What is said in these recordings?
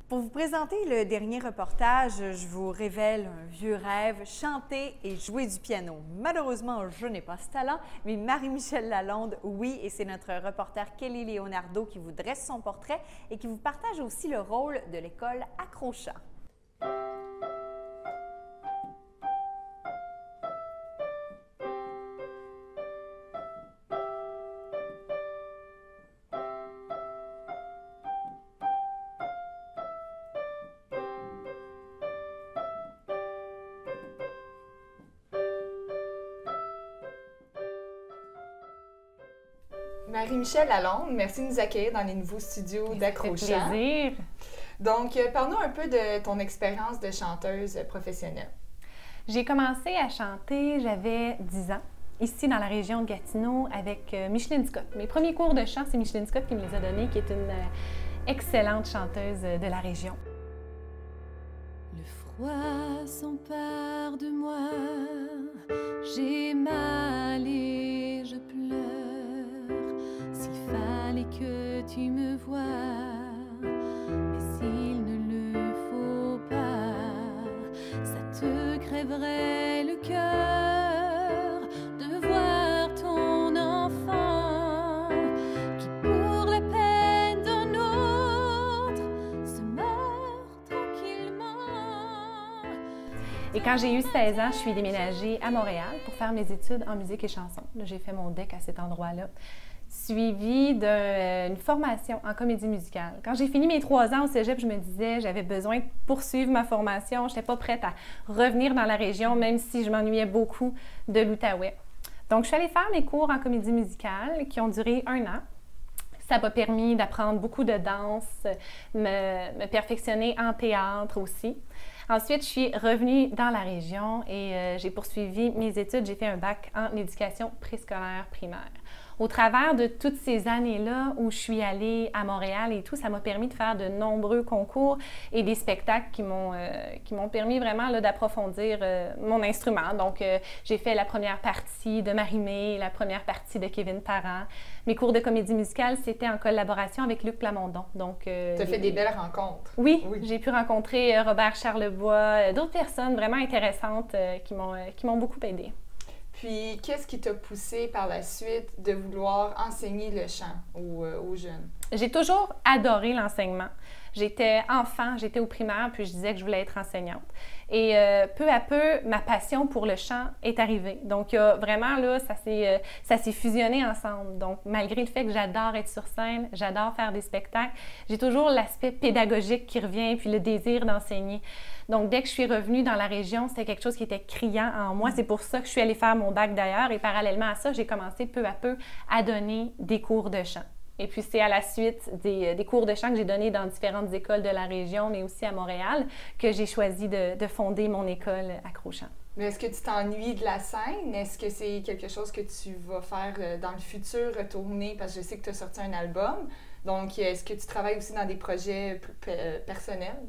Pour vous présenter le dernier reportage, je vous révèle un vieux rêve, chanter et jouer du piano. Malheureusement, je n'ai pas ce talent, mais Marie-Michèle Lalonde, oui, et c'est notre reporter Kelly Leonardo qui vous dresse son portrait et qui vous partage aussi le rôle de l'école Accrochant. Marie-Michèle Lalonde, merci de nous accueillir dans les nouveaux studios d'Accrochant. Ça fait plaisir. Donc, parle-nous un peu de ton expérience de chanteuse professionnelle. J'ai commencé à chanter, j'avais 10 ans, ici dans la région de Gatineau avec Micheline Scott. Mes premiers cours de chant, c'est Micheline Scott qui me les a donnés, qui est une excellente chanteuse de la région. Le froid s'empare de moi, j'ai mal et je pleure. S'il fallait que tu me voies, mais s'il ne le faut pas, ça te crèverait le cœur de voir ton enfant qui, pour la peine d'un autre, se meurt tranquillement. Et quand j'ai eu 16 ans, je suis déménagée à Montréal pour faire mes études en musique et chanson. J'ai fait mon DEC à cet endroit-là, suivi d'une formation en comédie musicale. Quand j'ai fini mes 3 ans au cégep, je me disais j'avais besoin de poursuivre ma formation. Je n'étais pas prête à revenir dans la région, même si je m'ennuyais beaucoup de l'Outaouais. Donc, je suis allée faire mes cours en comédie musicale qui ont duré 1 an. Ça m'a permis d'apprendre beaucoup de danse, me perfectionner en théâtre aussi. Ensuite, je suis revenue dans la région et j'ai poursuivi mes études. J'ai fait un bac en éducation préscolaire primaire. Au travers de toutes ces années-là où je suis allée à Montréal et tout, ça m'a permis de faire de nombreux concours et des spectacles qui m'ont permis vraiment d'approfondir mon instrument. Donc, j'ai fait la première partie de Marie-Mé, la première partie de Kevin Parent. Mes cours de comédie musicale, c'était en collaboration avec Luc Plamondon. Donc, tu as fait des belles rencontres. Oui, j'ai pu rencontrer Robert Charlebois, d'autres personnes vraiment intéressantes qui m'ont beaucoup aidée. Puis, qu'est-ce qui t'a poussé par la suite de vouloir enseigner le chant aux jeunes? J'ai toujours adoré l'enseignement. J'étais enfant, j'étais au primaire, puis je disais que je voulais être enseignante. Et peu à peu, ma passion pour le chant est arrivée. Donc, vraiment, là, ça s'est fusionné ensemble. Donc, malgré le fait que j'adore être sur scène, j'adore faire des spectacles, j'ai toujours l'aspect pédagogique qui revient, puis le désir d'enseigner. Donc, dès que je suis revenue dans la région, c'était quelque chose qui était criant en moi. C'est pour ça que je suis allée faire mon bac d'ailleurs. Et parallèlement à ça, j'ai commencé peu à peu à donner des cours de chant. Et puis, c'est à la suite des cours de chant que j'ai donnés dans différentes écoles de la région, mais aussi à Montréal, que j'ai choisi de fonder mon école Accrochant. Mais est-ce que tu t'ennuies de la scène? Est-ce que c'est quelque chose que tu vas faire dans le futur, retourner? Parce que je sais que tu as sorti un album. Donc, est-ce que tu travailles aussi dans des projets personnels?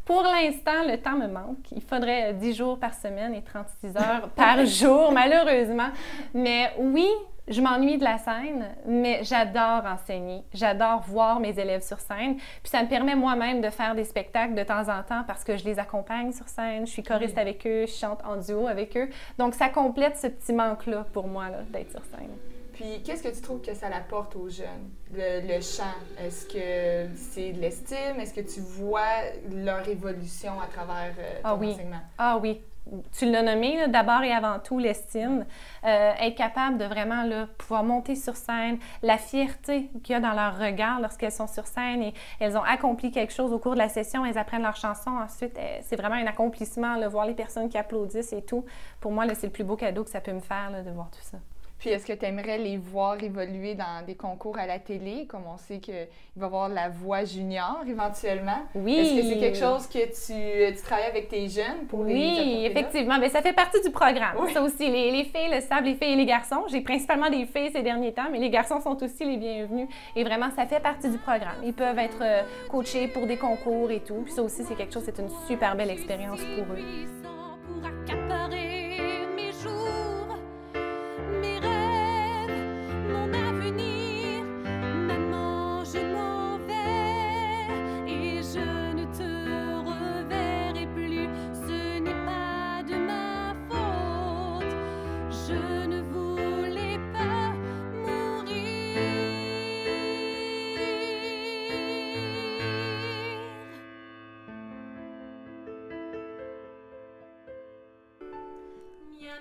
Pour l'instant, le temps me manque. Il faudrait 10 jours par semaine et 36 heures par jour, malheureusement. Mais oui, je m'ennuie de la scène, mais j'adore enseigner. J'adore voir mes élèves sur scène. Puis ça me permet moi-même de faire des spectacles de temps en temps parce que je les accompagne sur scène. Je suis choriste avec eux, je chante en duo avec eux. Donc, ça complète ce petit manque-là pour moi, d'être sur scène. Puis, qu'est-ce que tu trouves que ça apporte aux jeunes, le chant? Est-ce que c'est de l'estime? Est-ce que tu vois leur évolution à travers ton enseignement? Ah oui. Tu l'as nommé, d'abord et avant tout, l'estime. Être capable de vraiment pouvoir monter sur scène, la fierté qu'il y a dans leur regard lorsqu'elles sont sur scène et elles ont accompli quelque chose au cours de la session, elles apprennent leur chanson. Ensuite, c'est vraiment un accomplissement, voir les personnes qui applaudissent et tout. Pour moi, c'est le plus beau cadeau que ça peut me faire, de voir tout ça. Puis, est-ce que tu aimerais les voir évoluer dans des concours à la télé, comme on sait qu'il va y avoir La Voix junior éventuellement? Oui! Est-ce que c'est quelque chose que tu travailles avec tes jeunes pour les apporter Oui, effectivement. Bien, ça fait partie du programme. Oui. Ça aussi, les filles le savent, les filles et les garçons. J'ai principalement des filles ces derniers temps, mais les garçons sont aussi les bienvenus. Et vraiment, ça fait partie du programme. Ils peuvent être coachés pour des concours et tout. Puis ça aussi, c'est quelque chose, c'est une super belle expérience pour eux. Pour accaparer mes jours, mes rêves, mon avenir. Maman, je m'en vais et je ne te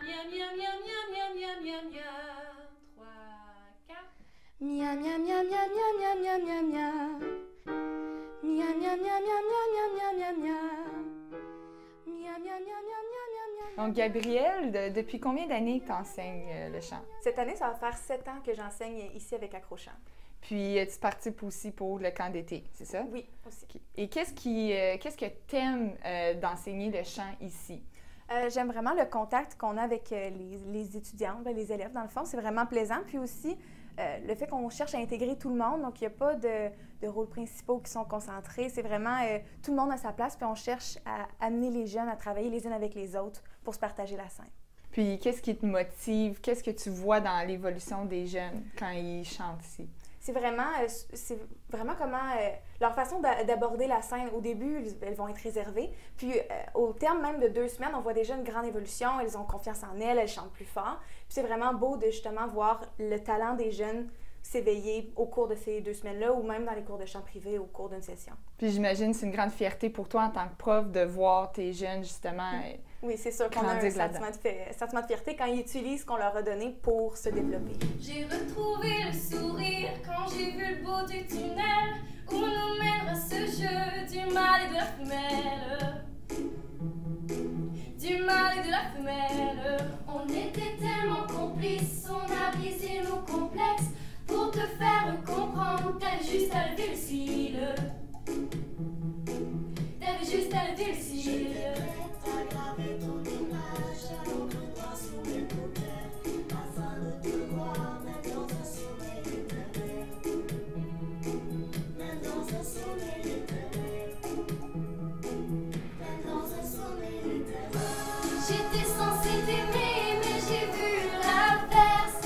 mia, mia, mia, mia, mia, mia, mia, mia. 3, 4. Mia mia mia mia mia mia mia mia mia. Mia mia mia mia mia mia mia mia. Mia mia mia mia mia mia. Donc, Gabrielle, depuis combien d'années que tu enseignes le chant? Cette année, ça va faire 7 ans que j'enseigne ici avec Accrochant. Puis, tu participes aussi pour le camp d'été, c'est ça? Oui, aussi. Okay. Et qu'est-ce que tu aimes d'enseigner le chant ici? J'aime vraiment le contact qu'on a avec les étudiants, les élèves, dans le fond. C'est vraiment plaisant. Puis aussi, le fait qu'on cherche à intégrer tout le monde, donc il n'y a pas de rôles principaux qui sont concentrés. C'est vraiment tout le monde à sa place, puis on cherche à amener les jeunes à travailler les unes avec les autres pour se partager la scène. Puis, qu'est-ce qui te motive? Qu'est-ce que tu vois dans l'évolution des jeunes quand ils chantent ici? C'est vraiment comment leur façon d'aborder la scène. Au début, elles vont être réservées. Puis au terme même de 2 semaines, on voit déjà une grande évolution. Elles ont confiance en elles chantent plus fort. Puis c'est vraiment beau de justement voir le talent des jeunes s'éveiller au cours de ces 2 semaines-là ou même dans les cours de chant privé au cours d'une session. Puis j'imagine que c'est une grande fierté pour toi en tant que prof de voir tes jeunes justement oui, c'est sûr qu'on a un sentiment de fierté quand ils utilisent ce qu'on leur a donné pour se développer. J'ai retrouvé le sourire quand j'ai vu le bout du tunnel où nous mènera ce jeu du mal et de la femelle. Du mal et de la femelle. On était tellement complices, on a brisé nos complexes pour te faire comprendre, t'avais juste à lever le cil. T'avais juste à lever le cil. J'étais prête à graver ton image à l'encre noire sur mes paupières afin de te voir même dans un sommeil éternel. Même dans un sommeil éternel. Même dans un sommeil éternel. J'étais censée t'aimer, mais j'ai vu l'inverse.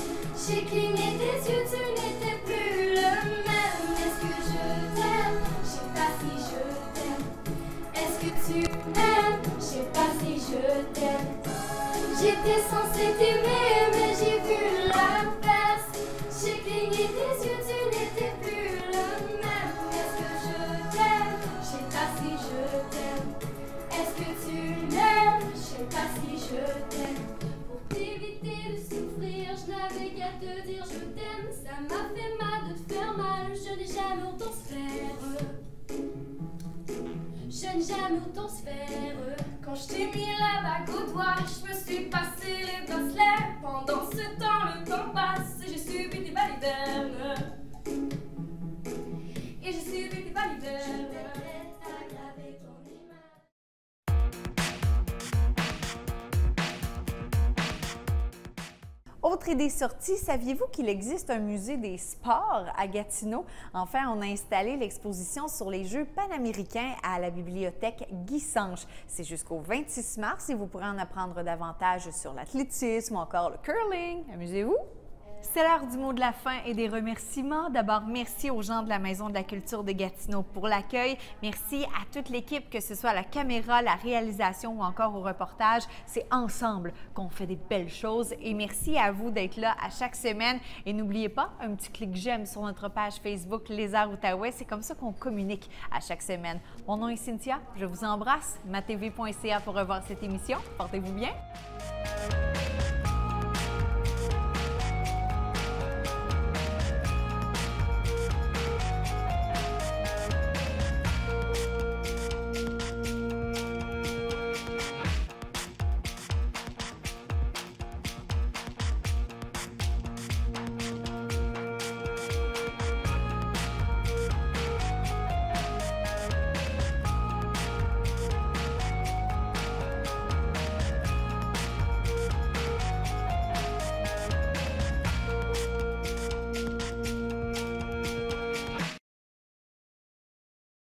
J'ai cligné des yeux, tu n'étais plus le même. Est-ce que je t'aime? Je sais pas si je t'aime. Est-ce que tu m'aimes? Je sais pas si je t'aime. J'étais censée t'aimer, mais j'ai vu l'inverse. J'ai cligné des yeux, tu n'étais plus le même. Est-ce que je t'aime? Je sais pas si je t'aime. Est-ce que tu m'aimes? Je sais pas si je t'aime. Pour t'éviter de souffrir, je n'avais qu'à te dire je t'aime. Ça m'a fait mal de te faire mal, je n'ai jamais autant se faire. Je n'ai jamais autant se faire. Quand je t'ai mis la bague au doigt, je me suis passé les bracelets. Pendant ce temps, le temps passe et j'ai subi tes balivernes. Et j'ai subi tes balivernes. Autre idée sortie, saviez-vous qu'il existe un musée des sports à Gatineau? Enfin, on a installé l'exposition sur les Jeux panaméricains à la bibliothèque Guy Sanche. C'est jusqu'au 26 mars et vous pourrez en apprendre davantage sur l'athlétisme ou encore le curling. Amusez-vous! C'est l'heure du mot de la fin et des remerciements. D'abord, merci aux gens de la Maison de la culture de Gatineau pour l'accueil. Merci à toute l'équipe, que ce soit la caméra, la réalisation ou encore au reportage. C'est ensemble qu'on fait des belles choses. Et merci à vous d'être là à chaque semaine. Et n'oubliez pas, un petit clic j'aime sur notre page Facebook Les Arts Outaouais. C'est comme ça qu'on communique à chaque semaine. Mon nom est Cynthia. Je vous embrasse. matv.ca pour revoir cette émission. Portez-vous bien.